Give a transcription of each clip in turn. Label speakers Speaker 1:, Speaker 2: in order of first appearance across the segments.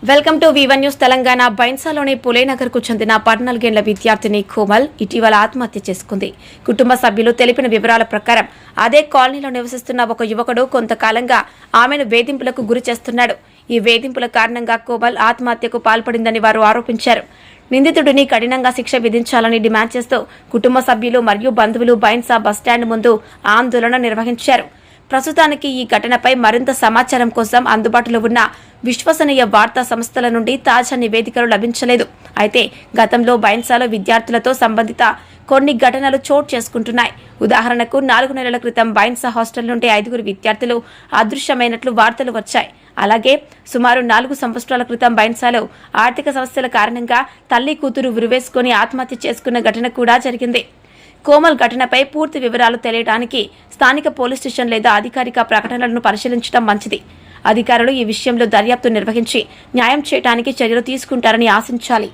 Speaker 1: Welcome to V1 news Telangana. బైన్సాలోని పులేనగర్కు చెందిన 14 ఏళ్ల విద్యార్థిని కోమల్ ఇటీవల ఆత్మహత్య చేసుకుంది. కుటుంబ సభ్యులు తెలిపిన వివరాల ప్రకారం అదే కాలనీలో నివసిస్తున్న ఒక యువకుడు కొంతకాలంగా ఆమెను వేధింపులకు గురి చేస్తున్నాడు. ఈ వేధింపుల కారణంగా కోమల్ ఆత్మహత్యకు పాల్పడిందని వారు ఆరోపించారు. నిందితుడిని కఠినంగా శిక్ష విధించాలని డిమాండ్ చేస్తూ కుటుంబ సభ్యులు మరియు బంధువులు బైన్సా బస్టాండ్ ముందు ఆందోళన నిర్వహించారు. ప్రస్తుతానికి ఈ ఘటనపై మరింత సమాచారం కోసం అందుబాటులో ఉన్న విశ్వసనీయ వార్తా సంస్థల నుండి తాజా నివేదికలు లభించలేదు. అయితే గతంలో బైన్సాలో విద్యార్థులతో సంబంధిత కొన్ని ఘటనలు చోటు చేసుకుంటున్నాయి. ఉదాహరణకు 4 నెలల క్రితం బైన్సా హాస్టల్ నుండి 5 విద్యార్థులు అదృశ్యమైనట్లు వార్తలు వచ్చాయి. అలాగే సుమారు 4 సంవత్సరాల క్రితం బైన్సాలో ఆర్థిక సమస్యల కారణంగా తల్లి కూతురు ఉరివేసుకుని ఆత్మహత్య చేసుకున్న ఘటన కూడా జరిగింది. కోమల్ ఘటనపై పూర్తి వివరాలు తెలియడానికి స్థానిక పోలీస్ స్టేషన్ లేదా అధికారిక ప్రకటనలను పరిశీలించడం మంచిది. అధికారులు ఈ విషయంలో దర్యాప్తు నిర్వహించి న్యాయం చేయడానికి చర్యలు తీసుకుంటారని ఆశించాలి.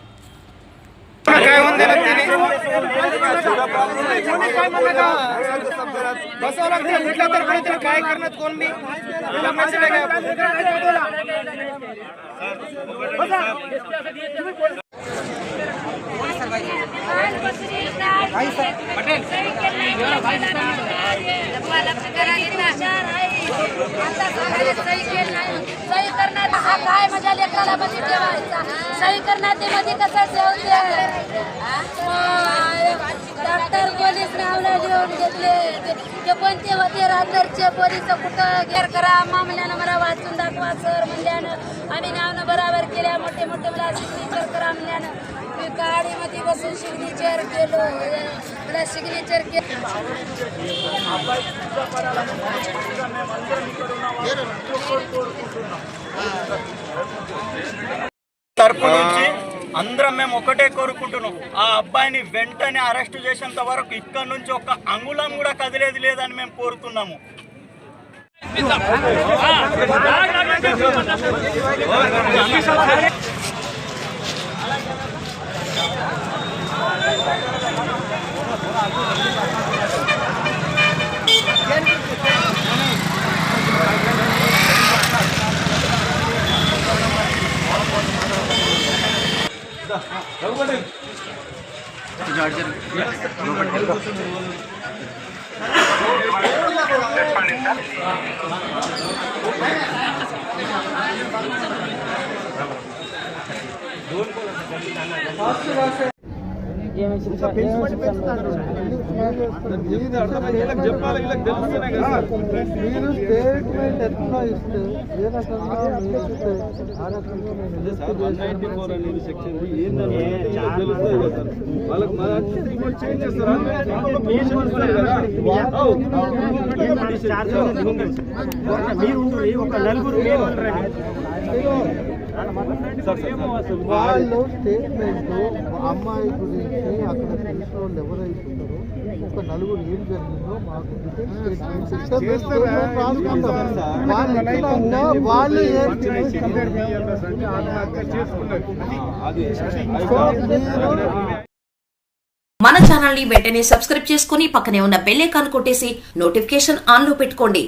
Speaker 2: सही करना हा काय माझ्या लेकराला बशी ठेवायचा सही करणार ते मध्ये कसं ठेवते डॉक्टर पोलीस नावला लिहून घेतले ते कोणते होते रात्रचे पोलीस कुठं घेर करा मामल्यानं मला वाचून दाखवा सर म्हणल्यानं आम्ही नावनं बराबर केल्या मोठे मोठे मला सिग्नेचर करा म्हणल्यानं मी गाडीमध्ये बसून सिग्नेचर केलो मला सिग्नेचर केलं.
Speaker 3: తరపు నుంచి అందరం మేము ఒకటే కోరుకుంటున్నాం, ఆ అబ్బాయిని వెంటనే అరెస్ట్ చేసేంత వరకు ఇక్కడ నుంచి ఒక అంగుళం కూడా కదిలేది లేదని మేము కోరుతున్నాము.
Speaker 4: మీరు స్టేట్మెంట్ ఎట్లా ఇస్తే ఏ రకంగా వాళ్ళు స్టేట్మెంట్ అమ్మాయి గురించి అక్కడ తెలిసిన వాళ్ళు ఎవరైతున్నారో ఒక 4 ఏం జరిగిందో మాకు
Speaker 5: మన ఛానల్ ని వెంటనే సబ్స్క్రైబ్ చేసుకుని పక్కనే ఉన్న బెల్ ఐకాన్ కొట్టేసి నోటిఫికేషన్ ఆన్ లో పెట్టుకోండి.